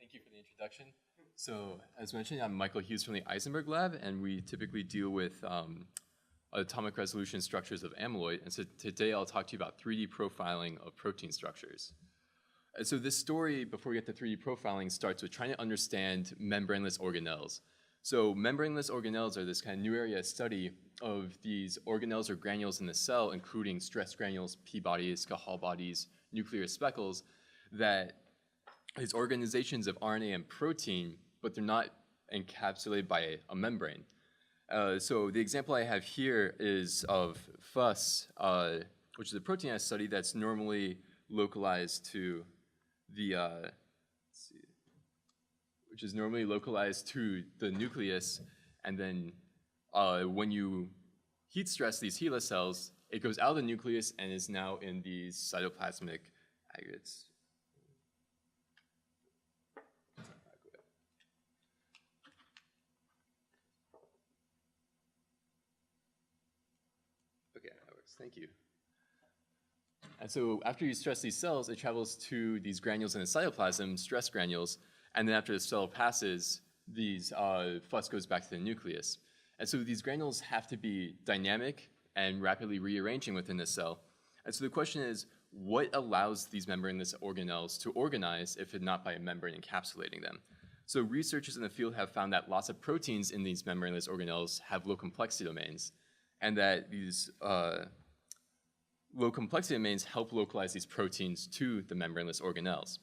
Thank you for the introduction. So, as mentioned, I'm Michael Hughes from the Eisenberg Lab, and we typically deal with atomic resolution structures of amyloid. And so today I'll talk to you about 3D profiling of protein structures. And so this story, before we get to 3D profiling, starts with trying to understand membraneless organelles. So membraneless organelles are this kind of new area of study of these organelles or granules in the cell, including stress granules, p-bodies, Cajal bodies, nuclear speckles, that these organizations of RNA and protein, but they're not encapsulated by a membrane. So the example I have here is of FUS, which is a protein I study that's normally localized to the nucleus, and then when you heat stress these HeLa cells, it goes out of the nucleus and is now in these cytoplasmic aggregates. Okay, that works. Thank you. And so after you stress these cells, it travels to these granules in the cytoplasm, stress granules, and then after the cell passes, these FUS goes back to the nucleus. And so these granules have to be dynamic and rapidly rearranging within the cell. And so the question is, what allows these membraneless organelles to organize if not by a membrane encapsulating them? So researchers in the field have found that lots of proteins in these membraneless organelles have low complexity domains, and that these low complexity domains help localize these proteins to the membraneless organelles.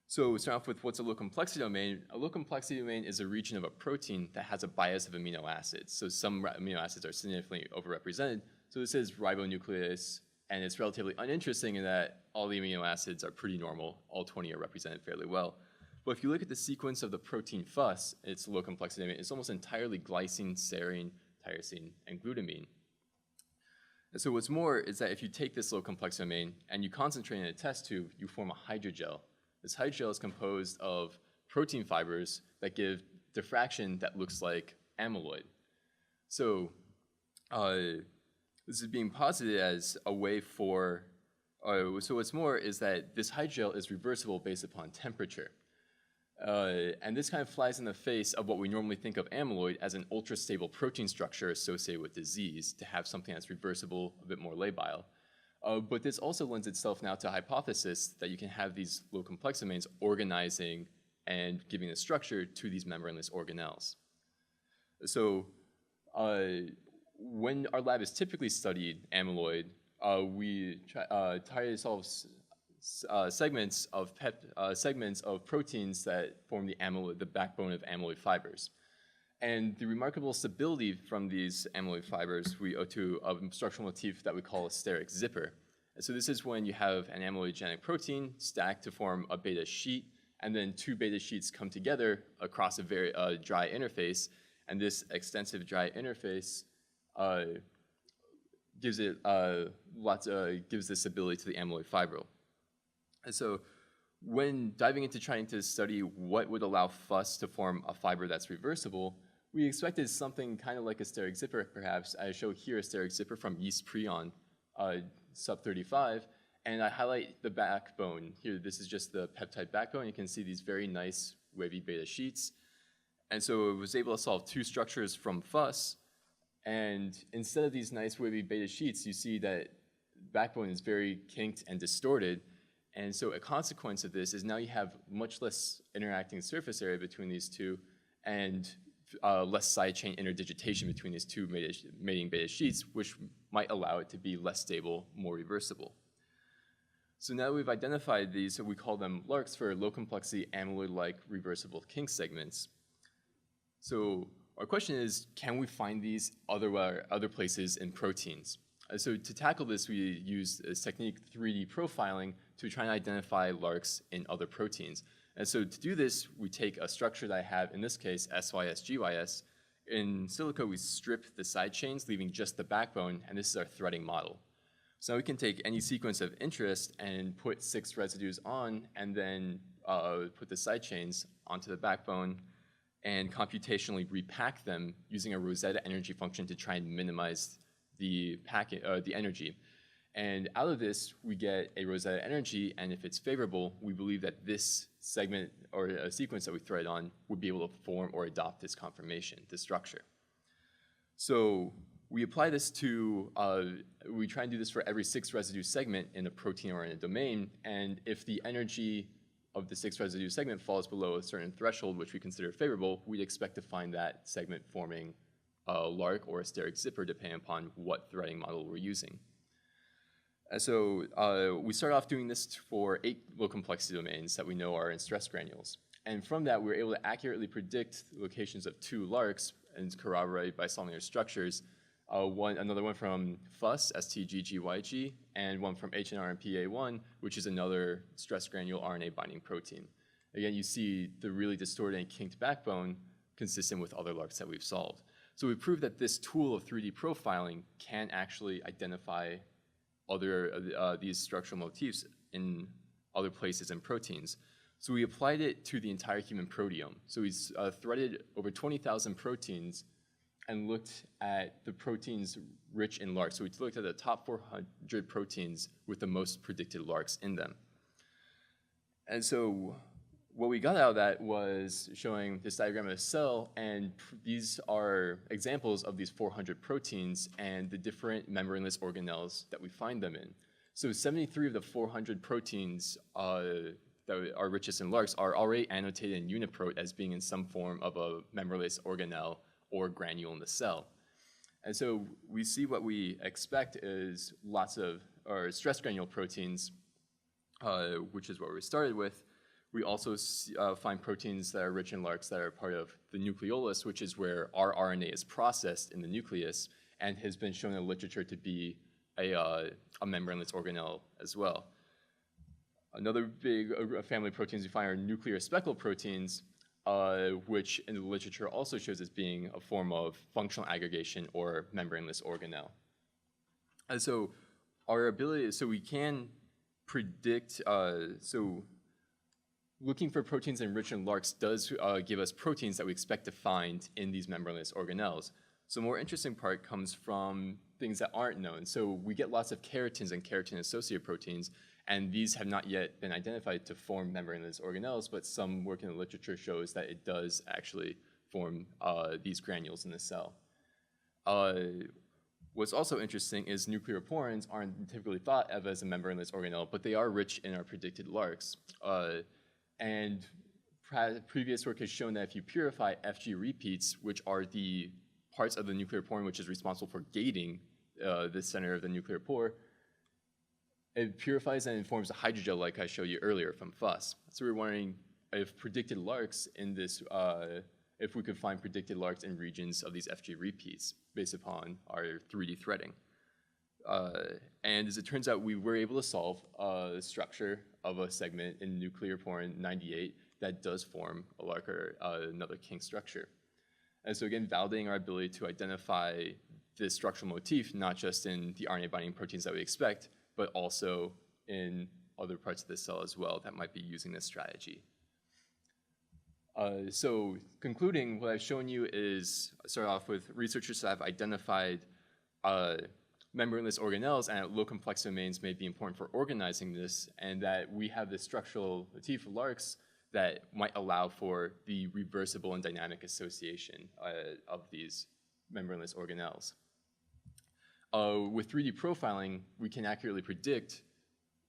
So we start off with what's a low complexity domain. A low complexity domain is a region of a protein that has a bias of amino acids. So some amino acids are significantly overrepresented. So this is ribonuclease, and it's relatively uninteresting in that all the amino acids are pretty normal. All 20 are represented fairly well. But if you look at the sequence of the protein FUS, its low complexity domain, it's almost entirely glycine, serine, tyrosine, and glutamine. And so what's more is that if you take this low complexity domain and you concentrate in a test tube, you form a hydrogel. This hydrogel is composed of protein fibers that give diffraction that looks like amyloid. So this is being posited as a way for, so what's more is that this hydrogel is reversible based upon temperature. And this kind of flies in the face of what we normally think of amyloid as an ultra-stable protein structure associated with disease, to have something that's reversible, a bit more labile. But this also lends itself now to a hypothesis that you can have these low complexity domains organizing and giving a structure to these membraneless organelles. So when our lab has typically studied amyloid, we try to solve segments of proteins that form the backbone of amyloid fibers. And the remarkable stability from these amyloid fibers we owe to a structural motif that we call a steric zipper. And so this is when you have an amyloidogenic protein stacked to form a beta sheet, and then two beta sheets come together across a very dry interface, and this extensive dry interface gives this ability to the amyloid fibril. And so when diving into trying to study what would allow FUS to form a fiber that's reversible, we expected something kind of like a steric zipper, perhaps. I show here a steric zipper from yeast prion, sub 35, and I highlight the backbone here. This is just the peptide backbone. You can see these very nice wavy beta sheets. And so it was able to solve two structures from FUS, and instead of these nice wavy beta sheets, you see that backbone is very kinked and distorted. And so a consequence of this is now you have much less interacting surface area between these two, and less side chain interdigitation between these two mating beta sheets, which might allow it to be less stable, more reversible. So now we've identified these, so we call them LARCs, for low complexity amyloid-like reversible kink segments. So our question is, can we find these other places in proteins? So to tackle this, we used this technique, 3D profiling, to try and identify LARCs in other proteins. And so to do this, we take a structure that I have, in this case, SYS-GYS. In silico, we strip the side chains, leaving just the backbone, and this is our threading model. So now we can take any sequence of interest and put 6 residues on, and then put the side chains onto the backbone, and computationally repack them using a Rosetta energy function to try and minimize the energy. And out of this, we get a Rosetta energy, and if it's favorable, we believe that this segment or a sequence that we thread on would be able to form or adopt this conformation, this structure. So we apply this to, we try and do this for every 6 residue segment in a protein or in a domain, and if the energy of the 6 residue segment falls below a certain threshold, which we consider favorable, we'd expect to find that segment forming a LARC or a steric zipper, depending upon what threading model we're using. And so we start off doing this for 8 low complexity domains that we know are in stress granules. And from that, we were able to accurately predict the locations of 2 LARCs and corroborate by solving their structures. Another one from FUS, STGGYG, and one from HNRMPA1, which is another stress granule RNA binding protein. Again, you see the really distorted and kinked backbone consistent with other LARCs that we've solved. So we proved that this tool of 3D profiling can actually identify other these structural motifs in other places in proteins. So we applied it to the entire human proteome. So we threaded over 20,000 proteins and looked at the proteins rich in LARCs. So we looked at the top 400 proteins with the most predicted LARCs in them. And so what we got out of that was showing this diagram of a cell, and these are examples of these 400 proteins and the different membraneless organelles that we find them in. So 73 of the 400 proteins that are richest in LARCs are already annotated in UniProt as being in some form of a membraneless organelle or granule in the cell. And so we see what we expect is lots of stress granule proteins, which is what we started with. We also find proteins that are rich in LARCs that are part of the nucleolus, which is where our RNA is processed in the nucleus and has been shown in the literature to be a membraneless organelle as well. Another big family of proteins we find are nuclear speckle proteins, which in the literature also shows as being a form of functional aggregation or membraneless organelle. And so our ability, so we can predict, looking for proteins enriched in LARCs does give us proteins that we expect to find in these membraneless organelles. So the more interesting part comes from things that aren't known. So we get lots of keratins and keratin-associated proteins, and these have not yet been identified to form membraneless organelles, but some work in the literature shows that it does actually form these granules in the cell. What's also interesting is nucleoporins aren't typically thought of as a membraneless organelle, but they are rich in our predicted LARCs. And previous work has shown that if you purify FG repeats, which are the parts of the nucleoporin which is responsible for gating the center of the nuclear pore, it purifies and forms a hydrogel like I showed you earlier from FUS. So we're wondering if predicted LARCs in this, if we could find predicted LARCs in regions of these FG repeats based upon our 3D threading. And as it turns out, we were able to solve the structure of a segment in nucleoporin 98 that does form a LARC or another kink structure. And so again, validating our ability to identify this structural motif, not just in the RNA binding proteins that we expect, but also in other parts of the cell as well that might be using this strategy. So concluding, what I've shown you is, start off with researchers that have identified membraneless organelles and low complex domains may be important for organizing this, and that we have this structural motif of LARCs that might allow for the reversible and dynamic association of these membraneless organelles. With 3D profiling, we can accurately predict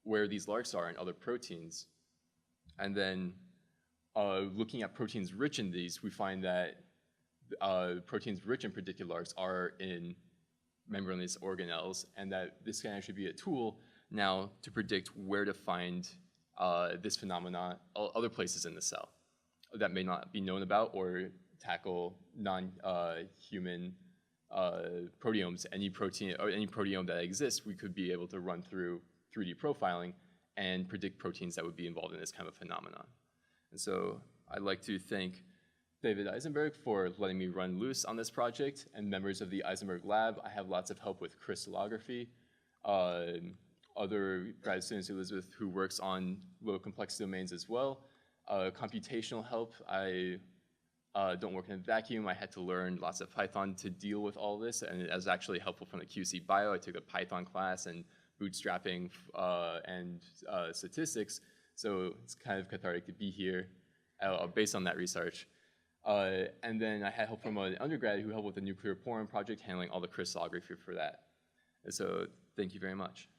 where these LARCs are in other proteins. And then looking at proteins rich in these, we find that proteins rich in predicted LARCs are in membraneless organelles, and that this can actually be a tool now to predict where to find this phenomenon other places in the cell that may not be known about, or tackle non-human proteomes. Any protein or any proteome that exists, we could be able to run through 3D profiling and predict proteins that would be involved in this kind of phenomenon. And so I'd like to thank David Eisenberg for letting me run loose on this project, and members of the Eisenberg lab. I have lots of help with crystallography. Other grad students, Elizabeth, who works on low complexity domains as well. Computational help, I don't work in a vacuum. I had to learn lots of Python to deal with all this, and it was actually helpful from the QCBio. I took a Python class and bootstrapping and statistics. So it's kind of cathartic to be here based on that research. And then I had help from an undergrad who helped with the nuclear porin project, handling all the crystallography for that. And so thank you very much.